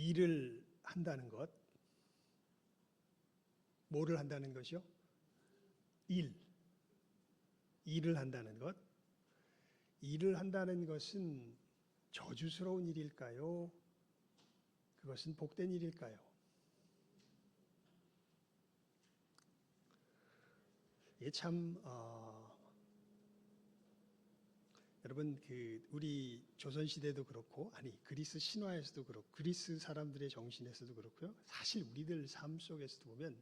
일을 한다는 것, 뭐를 한다는 것이요? 일을 한다는 것. 일을 한다는 것은 저주스러운 일일까요? 그것은 복된 일일까요? 이게 참 여러분 우리 조선 시대도 그렇고 그리스 신화에서도 그렇고 그리스 사람들의 정신에서도 그렇고요. 사실 우리들 삶 속에서도 보면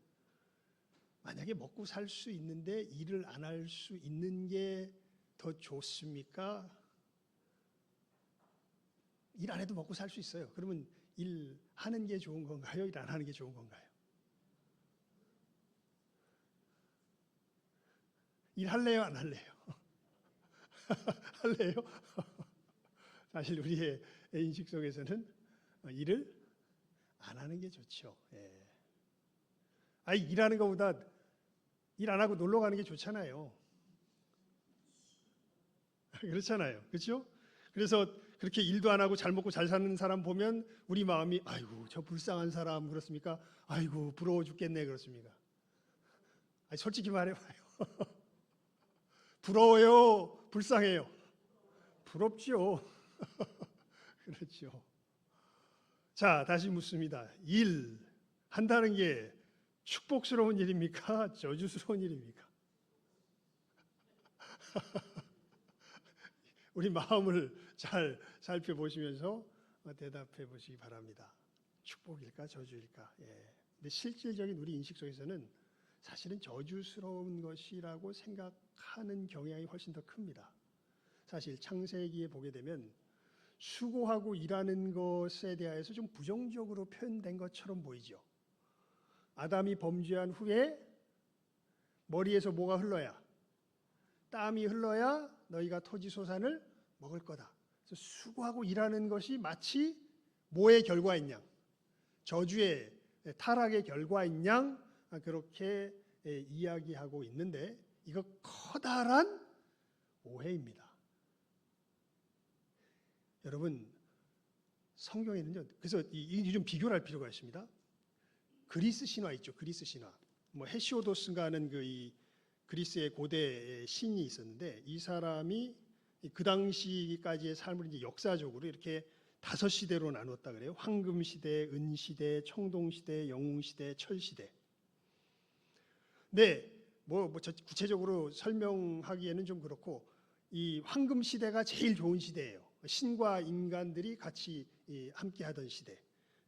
만약에 먹고 살 수 있는데 일을 안 할 수 있는 게 더 좋습니까? 일 안 해도 먹고 살 수 있어요. 그러면 일 하는 게 좋은 건가요? 일 안 하는 게 좋은 건가요? 일 할래요? 안 할래요? 할래요? 사실 우리의 인식 속에서는 일을 안 하는 게 좋죠. 예. 일하는 것보다 일 안 하고 놀러 가는 게 좋잖아요. 그렇잖아요. 그렇죠? 그래서 그렇게 일도 안 하고 잘 먹고 잘 사는 사람 보면 우리 마음이 아이고 저 불쌍한 사람 그렇습니까? 아이고 부러워 죽겠네 그렇습니까? 솔직히 말해봐요. 부러워요? 불쌍해요? 부럽죠. 그렇죠. 자, 다시 묻습니다. 일 한다는 게 축복스러운 일입니까? 저주스러운 일입니까? 우리 마음을 잘 살펴보시면서 대답해 보시기 바랍니다. 축복일까 저주일까? 예. 근데 실질적인 우리 인식 속에서는 사실은 저주스러운 것이라고 생각하는 경향이 훨씬 더 큽니다. 사실 창세기에 보게 되면 수고하고 일하는 것에 대해서 좀 부정적으로 표현된 것처럼 보이죠. 아담이 범죄한 후에 머리에서 뭐가 흘러야? 땀이 흘러야 너희가 토지소산을 먹을 거다. 그래서 수고하고 일하는 것이 마치 뭐의 결과인 양? 저주의 타락의 결과인 양 그렇게 이야기하고 있는데 이거 커다란 오해입니다. 여러분 성경에는요. 그래서 이 좀 비교를 할 필요가 있습니다. 그리스 신화 있죠. 그리스 신화. 헤시오도스가 하는 이 그리스의 고대 신이 있었는데 이 사람이 그 당시까지의 삶을 이제 역사적으로 이렇게 5시대로 나눴다 그래요. 황금 시대, 은 시대, 청동 시대, 영웅 시대, 철 시대. 네, 구체적으로 설명하기에는 좀 그렇고 이 황금 시대가 제일 좋은 시대예요. 신과 인간들이 같이 함께하던 시대.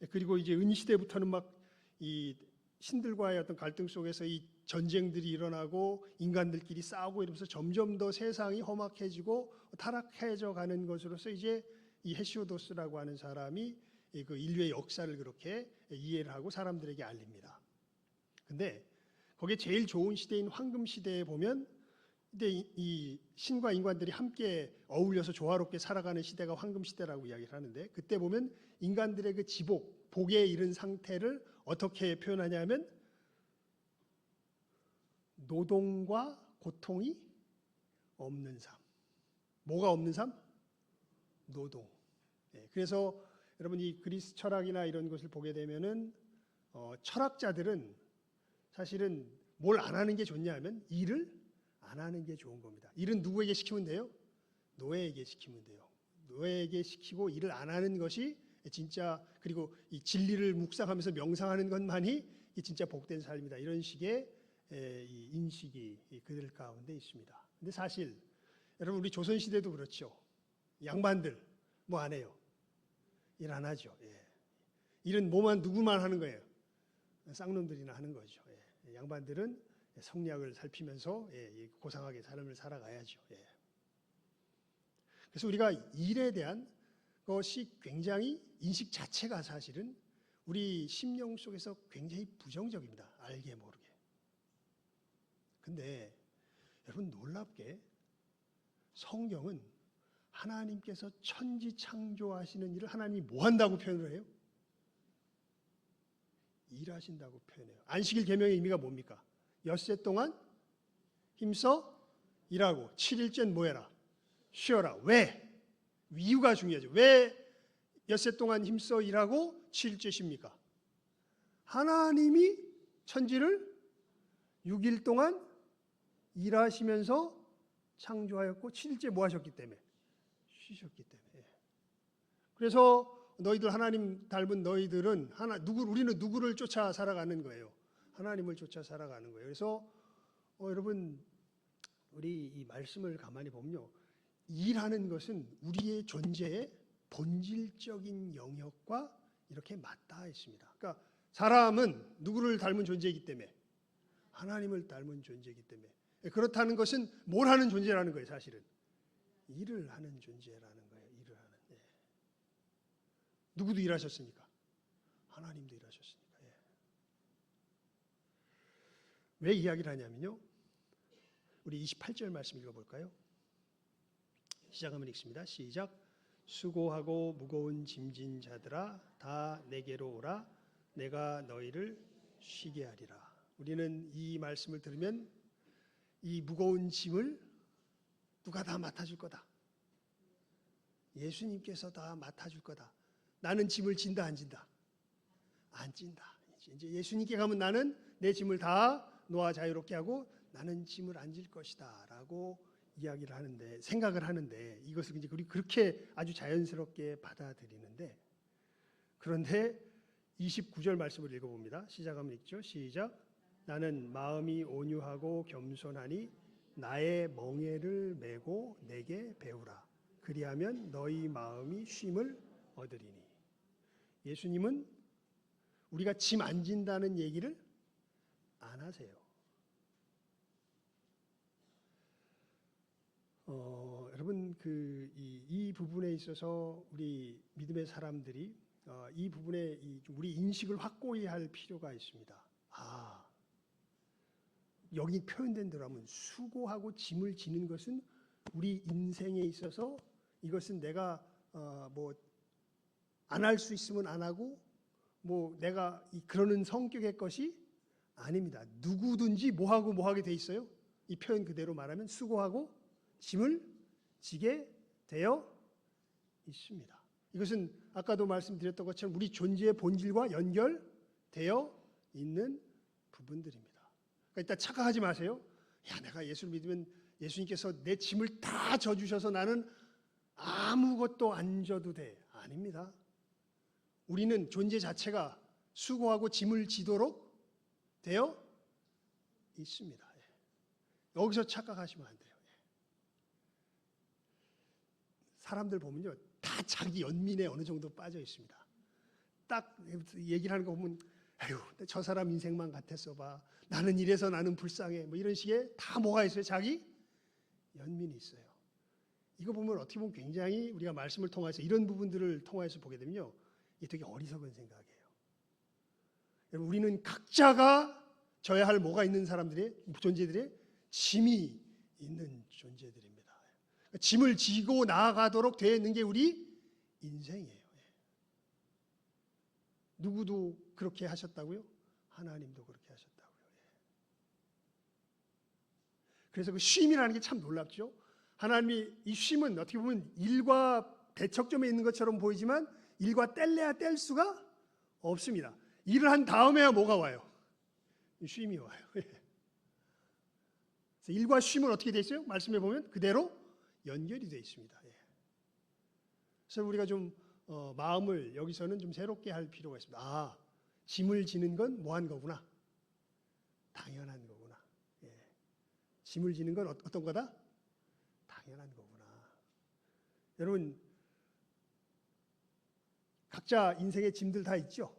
그리고 이제 은 시대부터는 막 이 신들과의 어떤 갈등 속에서 이 전쟁들이 일어나고 인간들끼리 싸우고 이러면서 점점 더 세상이 험악해지고 타락해져 가는 것으로서 이제 이 헤시오도스라고 하는 사람이 그 인류의 역사를 그렇게 이해를 하고 사람들에게 알립니다. 근데 거기에 제일 좋은 시대인 황금 시대에 보면 근데 이 신과 인간들이 함께 어울려서 조화롭게 살아가는 시대가 황금 시대라고 이야기를 하는데 그때 보면 인간들의 그 지복, 복에 이른 상태를 어떻게 표현하냐면 노동과 고통이 없는 삶. 뭐가 없는 삶? 노동. 그래서 여러분 이 그리스 철학이나 이런 것을 보게 되면은 철학자들은 사실은 뭘 안 하는 게 좋냐면 일을 안 하는 게 좋은 겁니다. 일은 누구에게 시키면 돼요? 노예에게 시키면 돼요. 노예에게 시키고 일을 안 하는 것이 진짜 그리고 이 진리를 묵상하면서 명상하는 것만이 진짜 복된 삶이다. 이런 식의 이 인식이 그들 가운데 있습니다. 근데 사실 여러분 우리 조선 시대도 그렇죠. 양반들 뭐 안 해요? 일 안 하죠. 일은 누구만 하는 거예요? 쌍놈들이나 하는 거죠. 양반들은 성략을 살피면서 고상하게 삶을 살아가야죠. 그래서 우리가 일에 대한 것이 굉장히 인식 자체가 사실은 우리 심령 속에서 굉장히 부정적입니다. 알게 모르게. 근데 여러분 놀랍게 성경은 하나님께서 천지 창조하시는 일을 하나님이 뭐 한다고 표현을 해요? 일하신다고 표현해요. 안식일 계명의 의미가 뭡니까? 엿새 동안 힘써 일하고 7일째는 뭐 해라? 쉬어라. 왜? 이유가 중요하죠. 왜 엿새 동안 힘써 일하고 7일째 쉽니까? 하나님이 천지를 6일 동안 일하시면서 창조하였고 7일째 뭐 하셨기 때문에? 쉬셨기 때문에. 그래서 너희들 하나님 닮은 너희들은 우리는 누구를 쫓아 살아가는 거예요? 하나님을 쫓아 살아가는 거예요. 그래서 여러분 우리 이 말씀을 가만히 보면요. 일하는 것은 우리의 존재의 본질적인 영역과 이렇게 맞닿아 있습니다. 그러니까 사람은 누구를 닮은 존재이기 때문에 하나님을 닮은 존재이기 때문에 그렇다는 것은 뭘 하는 존재라는 거예요. 사실은 일을 하는 존재라는 거예요. 일을 하는. 예. 누구도 일하셨으니까 하나님도 일하셨으니까. 예. 왜 이야기를 하냐면요. 우리 28절 말씀 읽어볼까요? 시작하면 읽습니다. 시작. 수고하고 무거운 짐진 자들아 다 내게로 오라. 내가 너희를 쉬게 하리라. 우리는 이 말씀을 들으면 이 무거운 짐을 누가 다 맡아줄 거다. 예수님께서 다 맡아줄 거다. 나는 짐을 진다 안 진다? 안 진다. 이제 예수님께 가면 나는 내 짐을 다 놓아 자유롭게 하고 나는 짐을 안 질 것이다 라고 이야기를 하는데, 생각을 하는데, 이것을 이제 우리 그렇게 아주 자연스럽게 받아들이는데, 그런데 29절 말씀을 읽어봅니다. 시작하면 읽죠. 시작. 나는 마음이 온유하고 겸손하니 나의 멍에를 메고 내게 배우라. 그리하면 너희 마음이 쉼을 얻으리니. 예수님은 우리가 짐 안 진다는 얘기를 안 하세요. 여러분 이 부분에 있어서 우리 믿음의 사람들이 이 부분에 우리 인식을 확고히 할 필요가 있습니다. 여기 표현된 대로 하면 수고하고 짐을 지는 것은 우리 인생에 있어서 이것은 내가 뭐 안 할 수 있으면 안 하고 뭐 내가 그러는 성격의 것이 아닙니다. 누구든지 뭐 하게 돼 있어요? 이 표현 그대로 말하면 수고하고 짐을 지게 되어 있습니다. 이것은 아까도 말씀드렸던 것처럼 우리 존재의 본질과 연결되어 있는 부분들입니다. 그러니까 일단 착각하지 마세요. 야, 내가 예수를 믿으면 예수님께서 내 짐을 다 져주셔서 나는 아무것도 안 져도 돼. 아닙니다. 우리는 존재 자체가 수고하고 짐을 지도록 되어 있습니다. 여기서 착각하시면 안 돼요. 사람들 보면요, 다 자기 연민에 어느 정도 빠져 있습니다. 딱 얘기를 하는 거 보면, 아유, 저 사람 인생만 같았어 봐. 나는 이래서 나는 불쌍해. 뭐 이런 식의 다 뭐가 있어요? 자기 연민이 있어요. 이거 보면 어떻게 보면 굉장히 우리가 말씀을 통해서 이런 부분들을 통해서 보게 되면요, 이게 되게 어리석은 생각이에요. 우리는 각자가 져야 할 뭐가 있는 사람들의 존재들의 짐이 있는 존재들입니다. 짐을 지고 나아가도록 되어 있는 게 우리 인생이에요. 누구도 그렇게 하셨다고요? 하나님도 그렇게 하셨다고요. 그래서 그 쉼이라는 게 참 놀랍죠. 하나님이 이 쉼은 어떻게 보면 일과 대척점에 있는 것처럼 보이지만 일과 뗄래야 뗄 수가 없습니다. 일을 한 다음에야 뭐가 와요? 쉼이 와요. 그래서 일과 쉼은 어떻게 돼 있어요? 말씀해 보면 그대로 연결이 되어 있습니다. 그래서 우리가 좀 마음을 여기서는 좀 새롭게 할 필요가 있습니다. 짐을 지는 건 뭐한 거구나. 당연한 거구나. 짐을 지는 건 어떤 거다? 당연한 거구나. 여러분, 각자 인생의 짐들 다 있죠?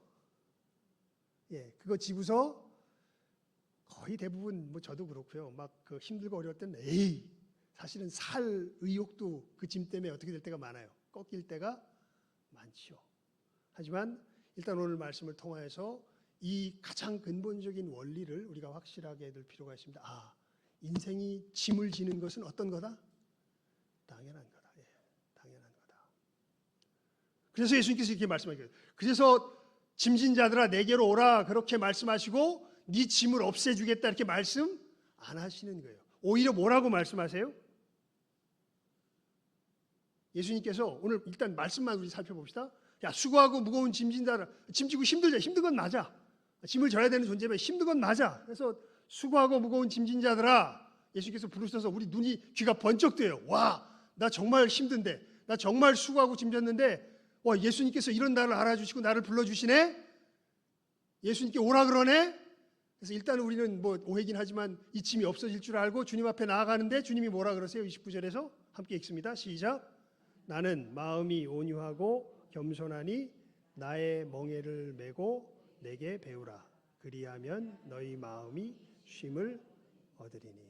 그거 지고서 거의 대부분 뭐 저도 그렇고요. 막 그 힘들고 어려울 때는 사실은 살 의욕도 그 짐 때문에 어떻게 될 때가 많아요. 꺾일 때가 많지요. 하지만 일단 오늘 말씀을 통해서 이 가장 근본적인 원리를 우리가 확실하게 될 필요가 있습니다. 인생이 짐을 지는 것은 어떤 거다? 당연한 거다. 당연한 거다. 그래서 예수님께서 이렇게 말씀하셨어요. 그래서 짐진 자들아 내게로 오라 그렇게 말씀하시고 네 짐을 없애주겠다 이렇게 말씀 안 하시는 거예요. 오히려 뭐라고 말씀하세요? 예수님께서 오늘 일단 말씀만 우리 살펴봅시다. 야, 수고하고 무거운 짐 진다. 짐 지고 힘들자. 힘든 건 맞아. 짐을 져야 되는 존재면 힘든 건 맞아. 그래서 수고하고 무거운 짐 진 자들아, 예수님께서 부르셔서 우리 눈이 귀가 번쩍 뜨요. 와, 나 정말 힘든데, 나 정말 수고하고 짐 졌는데, 와, 예수님께서 이런 나를 알아주시고 나를 불러주시네. 예수님께 오라 그러네. 그래서 일단 우리는 뭐 오해긴 하지만 이 짐이 없어질 줄 알고 주님 앞에 나아가는데 주님이 뭐라 그러세요? 29절에서 함께 읽습니다. 시작. 나는 마음이 온유하고 겸손하니 나의 멍에를 메고 내게 배우라. 그리하면 너희 마음이 쉼을 얻으리니.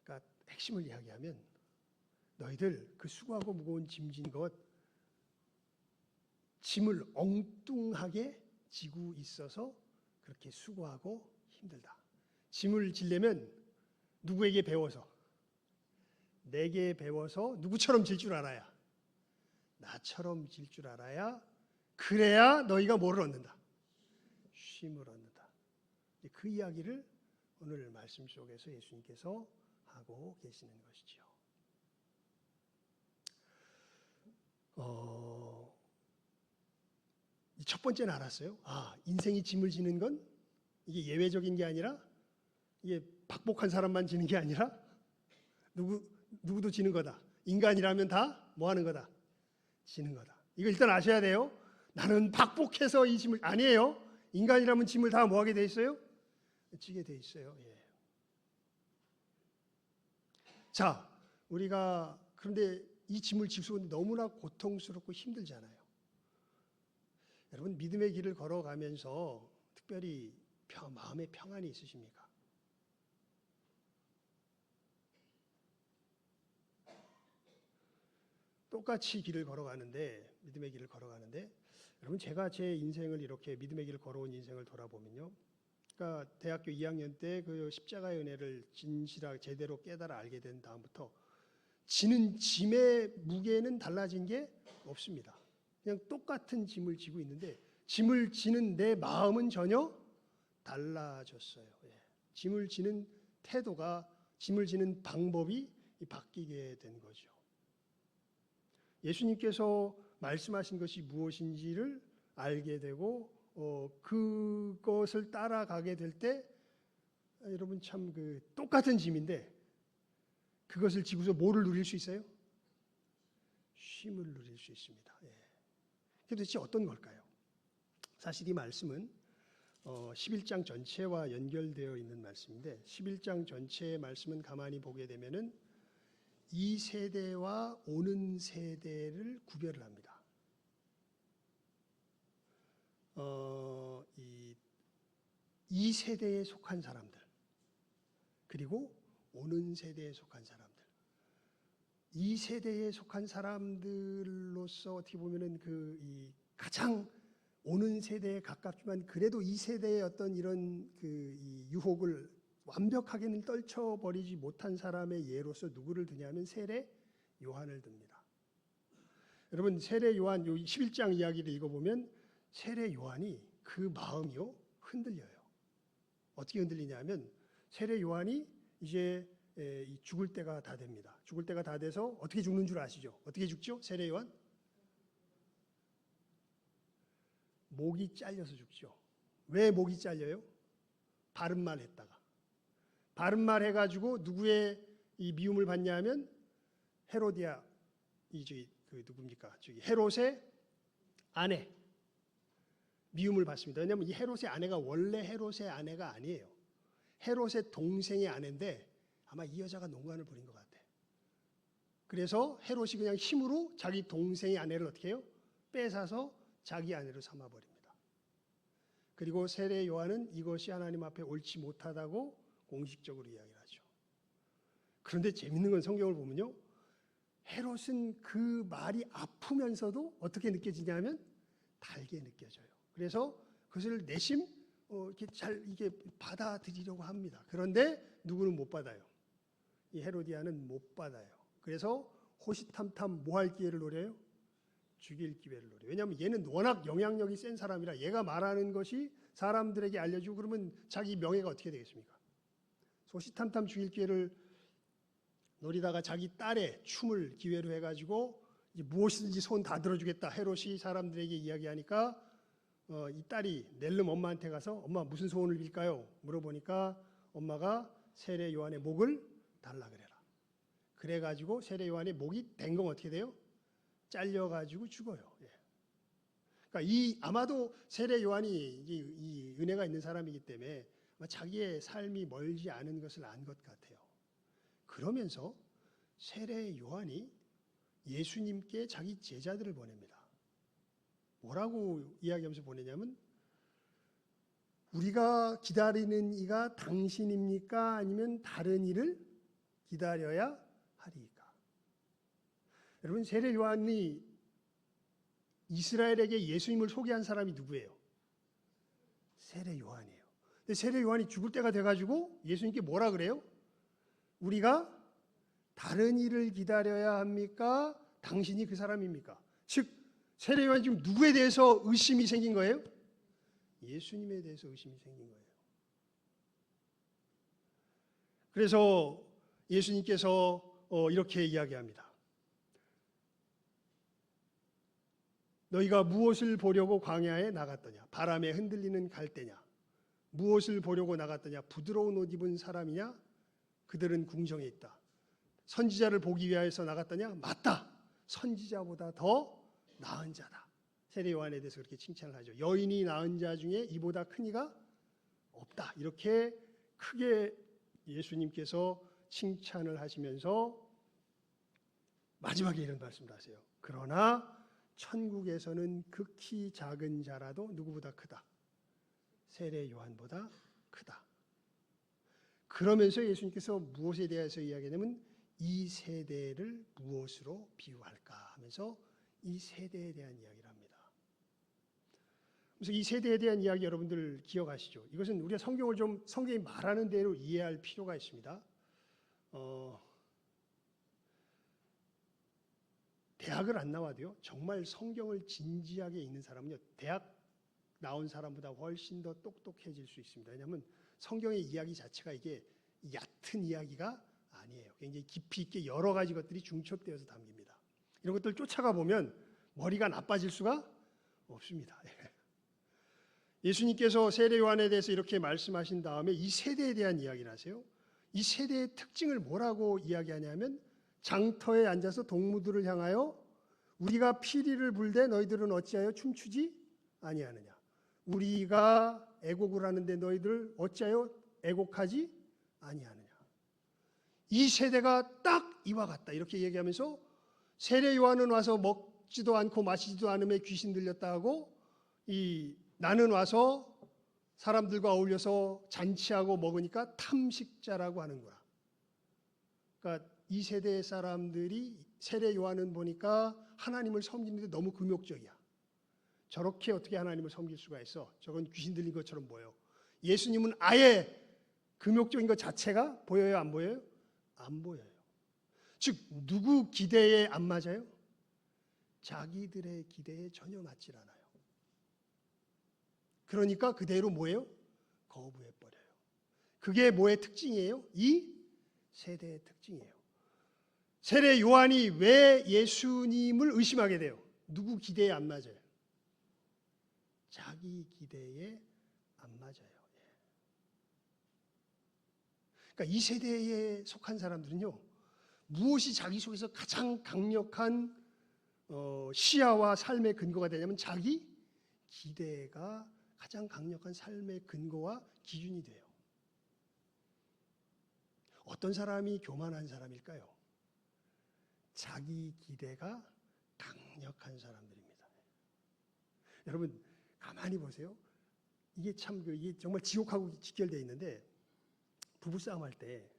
그러니까 핵심을 이야기하면 너희들 그 수고하고 무거운 짐 진 것, 짐을 엉뚱하게 지고 있어서 그렇게 수고하고 힘들다. 짐을 지려면 누구에게 배워서? 내게 배워서 누구처럼 질 줄 알아야, 나처럼 질 줄 알아야, 그래야 너희가 뭐를 얻는다? 쉼을 얻는다. 그 이야기를 오늘 말씀 속에서 예수님께서 하고 계시는 것이죠. 첫 번째는 알았어요. 아, 인생이 짐을 지는 건 이게 예외적인 게 아니라, 이게 박복한 사람만 지는 게 아니라 누구도 지는 거다. 인간이라면 다 뭐 하는 거다? 지는 거다. 이거 일단 아셔야 돼요. 나는 박복해서 이 짐을, 아니에요. 인간이라면 짐을 다 뭐 하게 돼 있어요? 지게 돼 있어요. 예. 자, 우리가 그런데 이 짐을 지고 너무나 고통스럽고 힘들잖아요. 여러분, 믿음의 길을 걸어가면서 특별히 마음의 평안이 있으십니까? 똑같이 길을 걸어가는데, 믿음의 길을 걸어가는데, 여러분, 제가 제 인생을 이렇게 믿음의 길을 걸어온 인생을 돌아보면요, 그러니까 대학교 2학년 때 그 십자가의 은혜를 진실하게 제대로 깨달아 알게 된 다음부터 지는 짐의 무게는 달라진 게 없습니다. 그냥 똑같은 짐을 지고 있는데 짐을 지는 내 마음은 전혀 달라졌어요. 예. 짐을 지는 태도가, 짐을 지는 방법이 바뀌게 된 거죠. 예수님께서 말씀하신 것이 무엇인지를 알게 되고 그것을 따라가게 될 때, 여러분 참 그 똑같은 짐인데 그것을 지고서 뭐를 누릴 수 있어요? 쉼을 누릴 수 있습니다. 예. 도대체 어떤 걸까요? 사실 이 말씀은 11장 전체와 연결되어 있는 말씀인데, 11장 전체의 말씀은 가만히 보게 되면은 이 세대와 오는 세대를 구별을 합니다. 이 세대에 속한 사람들, 그리고 오는 세대에 속한 사람들. 이 세대에 속한 사람들로서 어떻게 보면은 이 가장 오는 세대에 가깝지만 그래도 이 세대의 어떤 이런 이 유혹을 완벽하게는 떨쳐버리지 못한 사람의 예로서 누구를 드냐면 세례 요한을 듭니다. 여러분, 세례 요한 11장 이야기를 읽어보면 세례 요한이 그 마음이요 흔들려요. 어떻게 흔들리냐면 세례 요한이 이제 죽을 때가 다 됩니다. 죽을 때가 다 돼서 어떻게 죽는 줄 아시죠? 어떻게 죽죠? 세례 요한? 목이 잘려서 죽죠. 왜 목이 잘려요? 바른 말 했다가. 바른 말 해가지고 누구의 이 미움을 받냐 하면 헤로디아, 누굽니까? 헤롯의 아내. 미움을 받습니다. 왜냐하면 이 헤롯의 아내가 원래 헤롯의 아내가 아니에요. 헤롯의 동생의 아내인데 아마 이 여자가 농간을 부린 것 같아. 그래서 헤롯이 그냥 힘으로 자기 동생의 아내를 어떻게 해요? 뺏어서 자기 아내로 삼아버립니다. 그리고 세례 요한은 이것이 하나님 앞에 옳지 못하다고 공식적으로 이야기를 하죠. 그런데 재밌는 건 성경을 보면요, 헤롯은 그 말이 아프면서도 어떻게 느껴지냐면 달게 느껴져요. 그래서 그것을 내심 이렇게 이게 받아들이려고 합니다. 그런데 누구는 못 받아요. 이 헤로디아는 못 받아요. 그래서 호시탐탐 뭐 할 기회를 노려요? 죽일 기회를 노려요. 왜냐하면 얘는 워낙 영향력이 센 사람이라 얘가 말하는 것이 사람들에게 알려주고 그러면 자기 명예가 어떻게 되겠습니까? 호시탐탐 죽일 기회를 노리다가 자기 딸의 춤을 기회로 해가지고 이제 무엇이든지 손 다 들어주겠다. 헤롯이 사람들에게 이야기하니까 이 딸이 낼름 엄마한테 가서 엄마 무슨 소원을 빌까요? 물어보니까 엄마가 세례 요한의 목을 달라 그래라. 그래가지고 세례 요한의 목이 댕금 어떻게 돼요? 잘려가지고 죽어요. 예. 그러니까 아마도 세례 요한이 이 은혜가 있는 사람이기 때문에 자기의 삶이 멀지 않은 것을 안 것 같아요. 그러면서 세례 요한이 예수님께 자기 제자들을 보냅니다. 뭐라고 이야기하면서 보내냐면 우리가 기다리는 이가 당신입니까? 아니면 다른 이를 기다려야 하리이까? 여러분, 세례 요한이 이스라엘에게 예수님을 소개한 사람이 누구예요? 세례 요한이에요. 근데 세례 요한이 죽을 때가 돼가지고 예수님께 뭐라 그래요? 우리가 다른 이를 기다려야 합니까? 당신이 그 사람입니까? 즉 세례 요한이 지금 누구에 대해서 의심이 생긴 거예요? 예수님에 대해서 의심이 생긴 거예요. 그래서 예수님께서 이렇게 이야기합니다. 너희가 무엇을 보려고 광야에 나갔더냐? 바람에 흔들리는 갈대냐? 무엇을 보려고 나갔더냐? 부드러운 옷 입은 사람이냐? 그들은 궁정에 있다. 선지자를 보기 위하여서 나갔더냐? 맞다. 선지자보다 더 나은 자다. 세례 요한에 대해서 그렇게 칭찬을 하죠. 여인이 낳은 자 중에 이보다 큰 이가 없다. 이렇게 크게 예수님께서 칭찬을 하시면서 마지막에 이런 말씀을 하세요. 그러나 천국에서는 극히 작은 자라도 누구보다 크다. 세례 요한보다 크다. 그러면서 예수님께서 무엇에 대해서 이야기하냐면 이 세대를 무엇으로 비유할까 하면서 이 세대에 대한 이야기를 합니다. 그래서 이 세대에 대한 이야기 여러분들 기억하시죠? 이것은 우리가 성경을 좀 성경이 말하는 대로 이해할 필요가 있습니다. 대학을 안 나와도요, 정말 성경을 진지하게 읽는 사람은요, 대학 나온 사람보다 훨씬 더 똑똑해질 수 있습니다. 왜냐하면 성경의 이야기 자체가 이게 얕은 이야기가 아니에요. 굉장히 깊이 있게 여러 가지 것들이 중첩되어서 담깁니다. 이런 것들 쫓아가 보면 머리가 나빠질 수가 없습니다. 예수님께서 세례 요한에 대해서 이렇게 말씀하신 다음에 이 세대에 대한 이야기를 하세요. 이 세대의 특징을 뭐라고 이야기하냐면 장터에 앉아서 동무들을 향하여 우리가 피리를 불되 너희들은 어찌하여 춤추지 아니하느냐. 우리가 애곡을 하는데 너희들 어찌하여 애곡하지 아니하느냐. 이 세대가 딱 이와 같다. 이렇게 얘기하면서 세례 요한은 와서 먹지도 않고 마시지도 않으며 귀신 들렸다 하고 나는 와서 사람들과 어울려서 잔치하고 먹으니까 탐식자라고 하는구나. 그러니까 이 세대의 사람들이 세례 요한은 보니까 하나님을 섬기는데 너무 금욕적이야. 저렇게 어떻게 하나님을 섬길 수가 있어? 저건 귀신 들린 것처럼 보여. 예수님은 아예 금욕적인 것 자체가 보여요? 안 보여요? 안 보여요. 즉 누구 기대에 안 맞아요? 자기들의 기대에 전혀 맞질 않아요. 그러니까 그대로 뭐예요? 거부해버려요. 그게 뭐의 특징이에요? 이 세대의 특징이에요. 세례 요한이 왜 예수님을 의심하게 돼요? 누구 기대에 안 맞아요? 자기 기대에 안 맞아요. 그러니까 이 세대에 속한 사람들은요, 무엇이 자기 속에서 가장 강력한 시야와 삶의 근거가 되냐면 자기 기대가 가장 강력한 삶의 근거와 기준이 돼요. 어떤 사람이 교만한 사람일까요? 자기 기대가 강력한 사람들입니다. 여러분 가만히 보세요. 이게 참 이게 정말 지옥하고 직결되어 있는데 부부 싸움할 때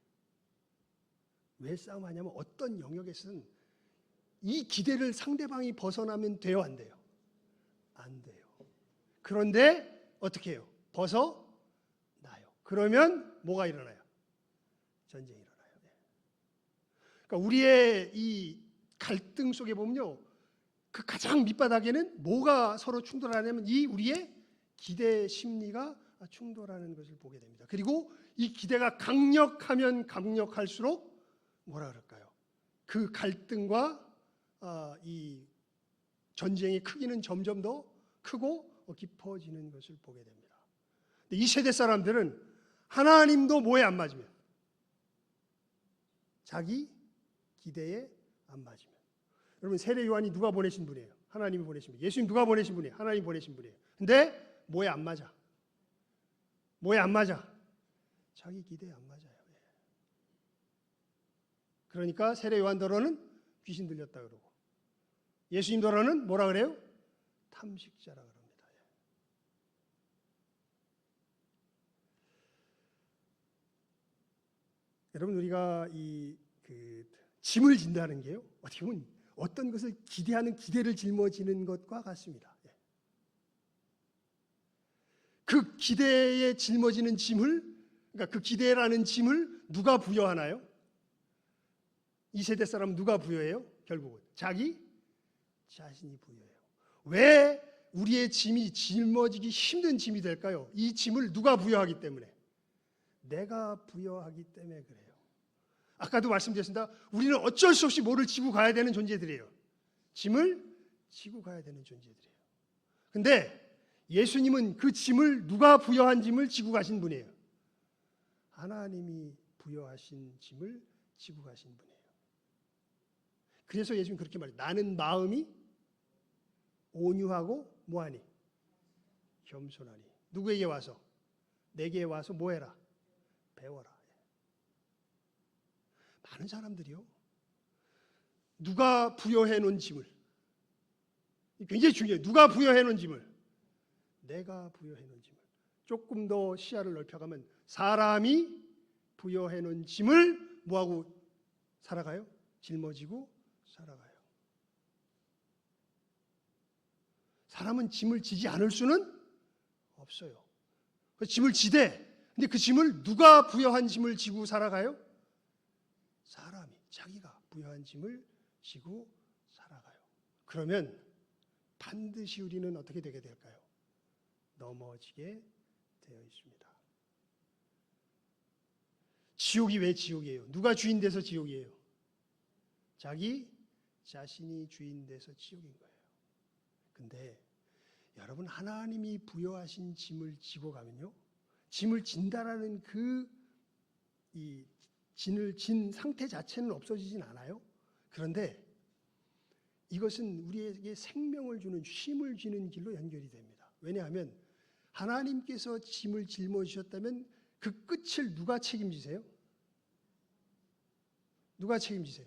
왜 싸움하냐면 어떤 영역에서는 이 기대를 상대방이 벗어나면 돼요, 안 돼요? 안 돼요. 그런데 어떻게 해요? 벗어나요. 그러면 뭐가 일어나요? 전쟁이 일어나요. 그러니까 우리의 이 갈등 속에 보면요, 그 가장 밑바닥에는 뭐가 서로 충돌하냐면 이 우리의 기대 심리가 충돌하는 것을 보게 됩니다. 그리고 이 기대가 강력하면 강력할수록 뭐라 그럴까요? 그 갈등과 이 전쟁의 크기는 점점 더 크고 깊어지는 것을 보게 됩니다. 근데 이 세대 사람들은 하나님도 뭐에 안 맞으면, 자기 기대에 안 맞으면. 여러분, 세례 요한이 누가 보내신 분이에요? 하나님이 보내신 분이에요. 예수님 누가 보내신 분이에요? 하나님이 보내신 분이에요. 근데 뭐에 안 맞아? 뭐에 안 맞아? 자기 기대에 안 맞아요. 그러니까 세례 요한더러는 귀신 들렸다 그러고, 예수님더러는 뭐라 그래요? 탐식자라 그럽니다. 여러분, 우리가 짐을 진다는 게요, 어떻게 보면 어떤 것을 기대하는 기대를 짊어지는 것과 같습니다. 그 기대에 짊어지는 짐을, 그러니까 그 기대라는 짐을 누가 부여하나요? 이 세대 사람은 누가 부여해요? 결국은 자기 자신이 부여해요. 왜 우리의 짐이 짊어지기 힘든 짐이 될까요? 이 짐을 누가 부여하기 때문에, 내가 부여하기 때문에 그래요. 아까도 말씀드렸습니다. 우리는 어쩔 수 없이 뭐를 지고 가야 되는 존재들이에요. 짐을 지고 가야 되는 존재들이에요. 근데 예수님은 그 짐을, 누가 부여한 짐을 지고 가신 분이에요. 하나님이 부여하신 짐을 지고 가신 분이에요. 그래서 예수님 그렇게 말해요. 나는 마음이 온유하고 뭐하니? 겸손하니. 누구에게 와서? 내게 와서 뭐해라? 배워라. 많은 사람들이요, 누가 부여해 놓은 짐을, 굉장히 중요해요. 누가 부여해 놓은 짐을, 내가 부여해 놓은 짐을. 조금 더 시야를 넓혀가면 사람이 부여해 놓은 짐을 뭐하고 살아가요? 짊어지고 살아가요. 사람은 짐을 지지 않을 수는 없어요. 그 짐을 지대. 근데 그 짐을, 누가 부여한 짐을 지고 살아가요? 사람이 자기가 부여한 짐을 지고 살아가요. 그러면 반드시 우리는 어떻게 되게 될까요? 넘어지게 되어 있습니다. 지옥이 왜 지옥이에요? 누가 주인 돼서 지옥이에요? 자기 자신이 주인 돼서 지옥인 거예요. 근데 여러분, 하나님이 부여하신 짐을 지고 가면요, 짐을 진다라는 이 짐을 진 상태 자체는 없어지진 않아요. 그런데 이것은 우리에게 생명을 주는, 쉼을 주는 길로 연결이 됩니다. 왜냐하면 하나님께서 짐을 짊어지셨다면 그 끝을 누가 책임지세요? 누가 책임지세요?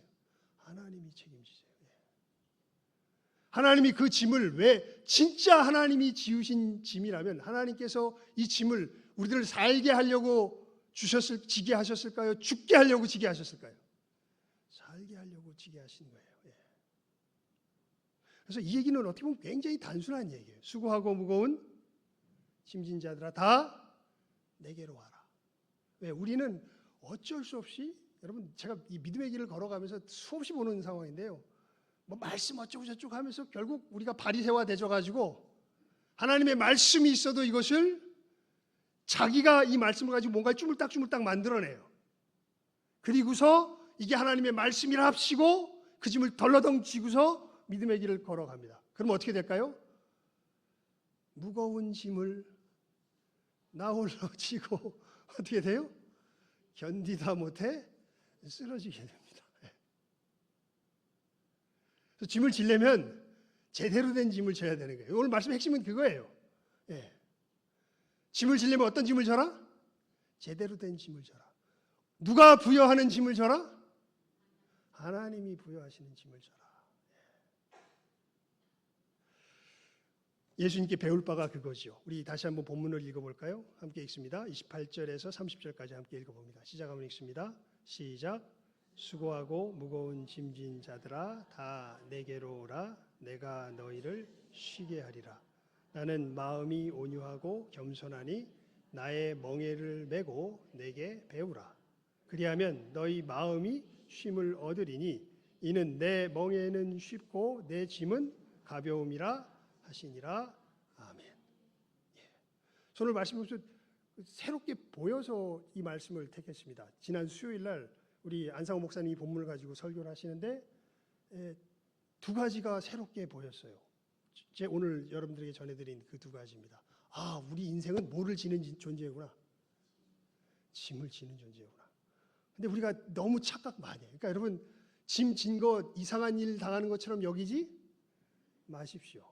하나님이 책임지세요. 하나님이 그 짐을, 왜 진짜 하나님이 지으신 짐이라면 하나님께서 이 짐을 우리들을 살게 하려고 지게 하셨을까요? 죽게 하려고 지게 하셨을까요? 살게 하려고 지게 하신 거예요. 그래서 이 얘기는 어떻게 보면 굉장히 단순한 얘기예요. 수고하고 무거운 짐진 자들아 다 내게로 와라. 왜? 우리는 어쩔 수 없이, 여러분, 제가 이 믿음의 길을 걸어가면서 수없이 보는 상황인데요, 뭐 말씀 어쩌고 저쩌고 하면서 결국 우리가 바리새와 되져가지고 하나님의 말씀이 있어도 이것을 자기가 이 말씀을 가지고 뭔가 쭈물딱쭈물딱 만들어내요. 그리고서 이게 하나님의 말씀이라 합시고 그 짐을 덜러덩 지고서 믿음의 길을 걸어갑니다. 그럼 어떻게 될까요? 무거운 짐을 나 홀로 지고 어떻게 돼요? 견디다 못해 쓰러지게 됩니다. 그래서 짐을 지려면 제대로 된 짐을 져야 되는 거예요. 오늘 말씀의 핵심은 그거예요. 짐을 지려면 어떤 짐을 져라? 제대로 된 짐을 져라. 누가 부여하는 짐을 져라? 하나님이 부여하시는 짐을 져라. 예수님께 배울 바가 그거죠. 우리 다시 한번 본문을 읽어볼까요? 함께 읽습니다. 28절에서 30절까지 함께 읽어봅니다. 시작하면 읽습니다. 시작. 수고하고 무거운 짐진 자들아 다 내게로 오라. 내가 너희를 쉬게 하리라. 나는 마음이 온유하고 겸손하니 나의 멍에를 메고 내게 배우라. 그리하면 너희 마음이 쉼을 얻으리니 이는 내 멍에는 쉽고 내 짐은 가벼움이라 하시니라. 아멘. 오늘 말씀을 새롭게 보여서 이 말씀을 택했습니다. 지난 수요일 날 우리 안상호 목사님이 본문을 가지고 설교를 하시는데 두 가지가 새롭게 보였어요. 제 오늘 여러분들에게 전해드린 그 두 가지입니다. 아, 우리 인생은 뭐를 지는 존재구나. 짐을 지는 존재구나. 근데 우리가 너무 착각 많이 해요. 그러니까 여러분, 짐 진 거 이상한 일 당하는 것처럼 여기지 마십시오.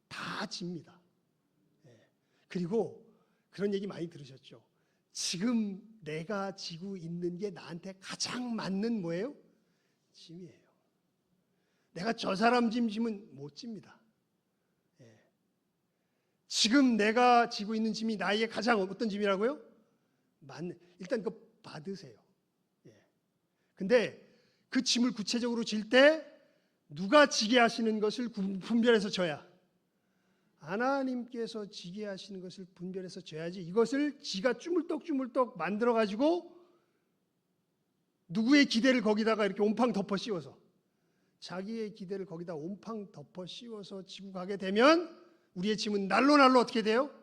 다 집니다. 그리고 그런 얘기 많이 들으셨죠? 지금 내가 지고 있는 게 나한테 가장 맞는 뭐예요? 짐이에요. 내가 저 사람 짐 지면 못 집니다. 지금 내가 지고 있는 짐이 나에게 가장 어떤 짐이라고요? 일단 그거 받으세요. 근데 그 짐을 구체적으로 질 때 누가 지게 하시는 것을 분별해서 져야, 하나님께서 지게 하시는 것을 분별해서 져야지, 이것을 지가 쭈물떡 만들어 가지고 누구의 기대를 거기다가 이렇게 온팡 덮어 씌워서, 자기의 기대를 거기다 온팡 덮어 씌워서 지고 가게 되면 우리의 짐은 날로 어떻게 돼요?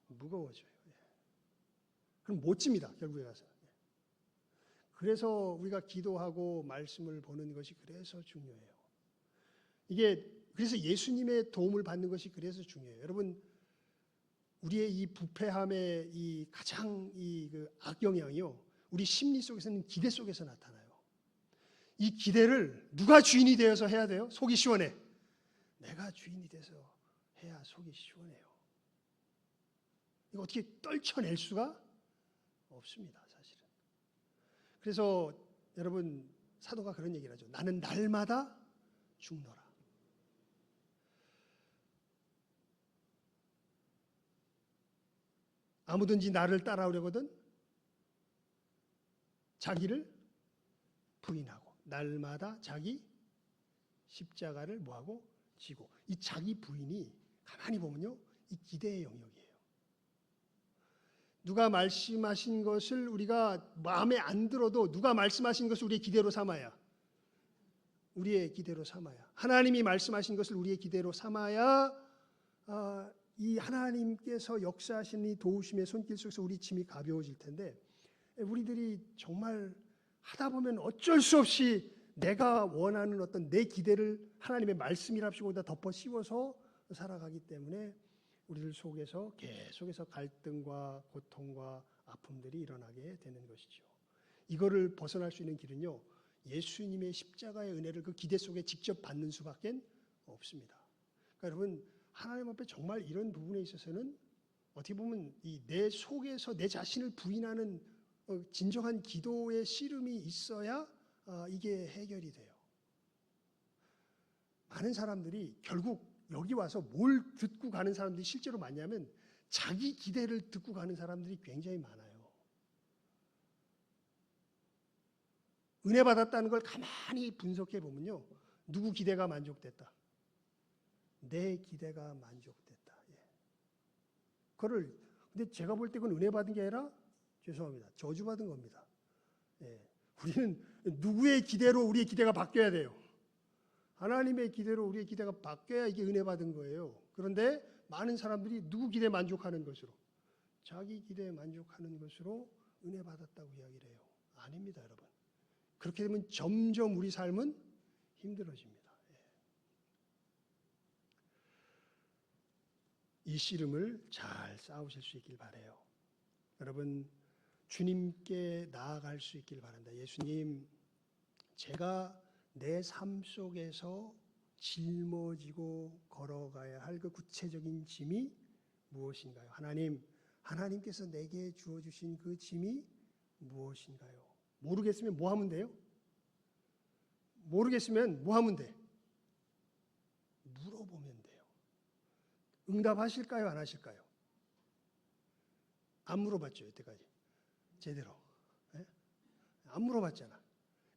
무거워져요. 그럼 못 집니다, 결국에 가서. 그래서 우리가 기도하고 말씀을 보는 것이 그래서 중요해요. 그래서 예수님의 도움을 받는 것이 그래서 중요해요. 여러분, 우리의 이 부패함의 이 가장 그 악영향이요, 우리 심리 속에서는 기대 속에서 나타나요. 이 기대를 누가 주인이 되어서 해야 돼요? 속이 시원해. 내가 주인이 돼서 해야 속이 시원해요. 이거 어떻게 떨쳐낼 수가 없습니다, 사실은. 그래서 여러분, 사도가 그런 얘기를 하죠. 나는 날마다 죽노라. 아무든지 나를 따라오려거든 자기를 부인하고 날마다 자기 십자가를 뭐하고 지고, 이 자기 부인이 가만히 보면요, 이 기대의 영역이에요. 누가 말씀하신 것을 우리가 마음에 안 들어도 누가 말씀하신 것을 우리의 기대로 삼아야, 하나님이 말씀하신 것을 우리의 기대로 삼아야 이 하나님께서 역사하시는 이 도우심의 손길 속에서 우리 짐이 가벼워질 텐데, 우리들이 정말 하다 보면 어쩔 수 없이 내가 원하는 어떤 내 기대를 하나님의 말씀이랍시고 거기다 덮어 씌워서 살아가기 때문에 우리들 속에서 계속해서 갈등과 고통과 아픔들이 일어나게 되는 것이죠. 이거를 벗어날 수 있는 길은요, 예수님의 십자가의 은혜를 그 기대 속에 직접 받는 수밖에 없습니다. 그러니까 여러분, 하나님 앞에 정말 이런 부분에 있어서는 어떻게 보면 이 내 속에서 내 자신을 부인하는 진정한 기도의 씨름이 있어야 이게 해결이 돼요. 많은 사람들이 결국 여기 와서 뭘 듣고 가는 사람들이 실제로 많냐면 자기 기대를 듣고 가는 사람들이 굉장히 많아요. 은혜 받았다는 걸 가만히 분석해 보면요, 누구 기대가 만족됐다? 내 기대가 만족됐다. 근데 제가 볼 때 그건 은혜 받은 게 아니라, 죄송합니다, 저주받은 겁니다. 우리는 누구의 기대로 우리의 기대가 바뀌어야 돼요? 하나님의 기대로 우리의 기대가 바뀌어야 이게 은혜 받은 거예요. 그런데 많은 사람들이 누구 기대에 만족하는 것으로, 자기 기대에 만족하는 것으로 은혜 받았다고 이야기를 해요. 아닙니다, 여러분. 그렇게 되면 점점 우리 삶은 힘들어집니다. 이 씨름을 잘 싸우실 수 있길 바라요. 여러분, 주님께 나아갈 수 있길 바란다. 예수님, 제가 내 삶 속에서 짊어지고 걸어가야 할 그 구체적인 짐이 무엇인가요? 하나님께서 내게 주어주신 그 짐이 무엇인가요? 모르겠으면 뭐 하면 돼요? 모르겠으면 뭐 하면 돼? 물어보면 돼요. 응답하실까요? 안 하실까요? 안 물어봤죠, 여태까지. 제대로. 안 물어봤잖아.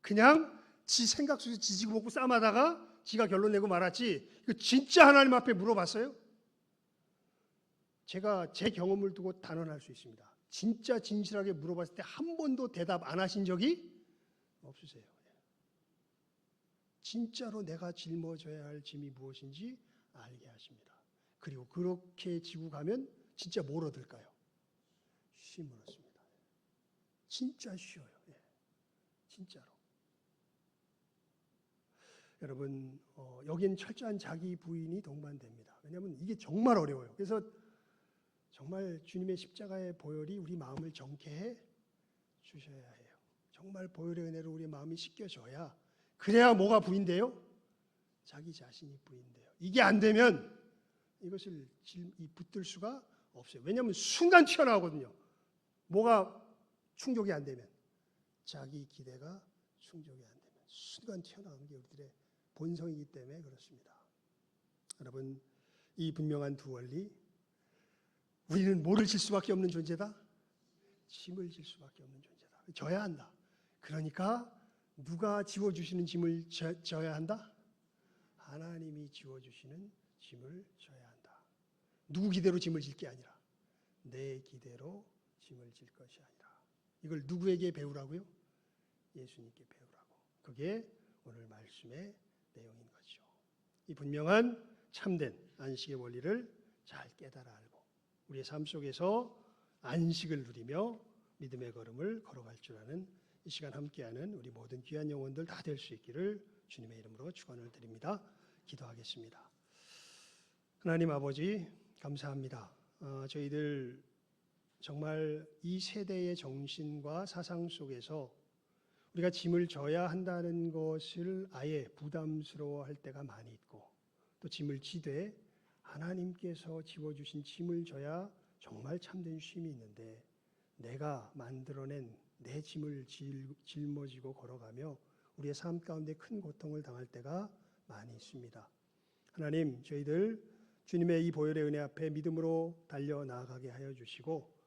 그냥 지 생각 속에서 지지고 먹고 싸마다가 지가 결론 내고 말았지. 이거 진짜 하나님 앞에 물어봤어요? 제가 제 경험을 두고 단언할 수 있습니다. 진짜 진실하게 물어봤을 때 한 번도 대답 안 하신 적이 없으세요. 진짜로 내가 짊어져야 할 짐이 무엇인지 알게 하십니다. 그리고 그렇게 지고 가면 진짜 뭘 얻을까요? 쉼을 얻습니다. 진짜 쉬워요. 예, 진짜로. 여러분, 여긴 철저한 자기 부인이 동반됩니다. 왜냐하면 이게 정말 어려워요. 그래서 정말 주님의 십자가의 보혈이 우리 마음을 정케해 주셔야 해요. 정말 보혈의 은혜로 우리 마음이 씻겨져야, 그래야 뭐가 부인돼요? 자기 자신이 부인돼요. 이게 안 되면 이것을 붙들 수가 없어요. 왜냐하면 순간 튀어나오거든요. 뭐가 충족이 안 되면, 자기 기대가 충족이 안 되면 순간 튀어나오는 게 우리들의 본성이기 때문에 그렇습니다. 여러분, 이 분명한 두 원리, 우리는 뭐를 질 수밖에 없는 존재다? 짐을 질 수밖에 없는 존재다. 져야 한다. 그러니까 누가 지워주시는 짐을 져야 한다? 하나님이 지워주시는 짐을 져야 한다. 누구 기대로 짐을 질 게 아니라 내 기대로 짐을 질 것이 아니라. 이걸 누구에게 배우라고요? 예수님께 배우라고. 그게 오늘 말씀의 내용인 거죠. 이 분명한 참된 안식의 원리를 잘 깨달아 알고 우리의 삶 속에서 안식을 누리며 믿음의 걸음을 걸어갈 줄 아는 이 시간 함께하는 우리 모든 귀한 영혼들 다 될 수 있기를 주님의 이름으로 축원을 드립니다. 기도하겠습니다. 하나님 아버지 감사합니다. 저희들 정말 이 세대의 정신과 사상 속에서 우리가 짐을 져야 한다는 것을 아예 부담스러워할 때가 많이 있고, 또 짐을 지되 하나님께서 지워주신 짐을 져야 정말 참된 쉼이 있는데, 내가 만들어낸 내 짐을 짊어지고 걸어가며 우리의 삶 가운데 큰 고통을 당할 때가 많이 있습니다. 하나님, 저희들 주님의 이 보혈의 은혜 앞에 믿음으로 달려나가게 하여 주시고,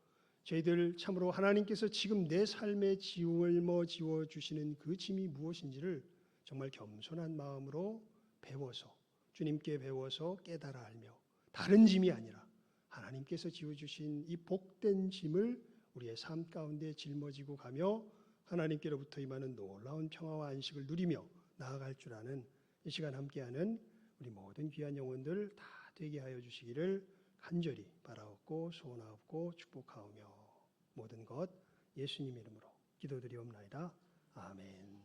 저희들 참으로 하나님께서 지금 내 삶에 지워주시는 그 짐이 무엇인지를 정말 겸손한 마음으로 배워서, 주님께 배워서 깨달아 알며, 다른 짐이 아니라 하나님께서 지워주신 이 복된 짐을 우리의 삶 가운데 짊어지고 가며 하나님께로부터 임하는 놀라운 평화와 안식을 누리며 나아갈 줄 아는 이 시간 함께하는 우리 모든 귀한 영혼들 다 되게 하여 주시기를 간절히 바라옵고 소원하옵고 축복하오며 모든 것 예수님 이름으로 기도드리옵나이다. 아멘.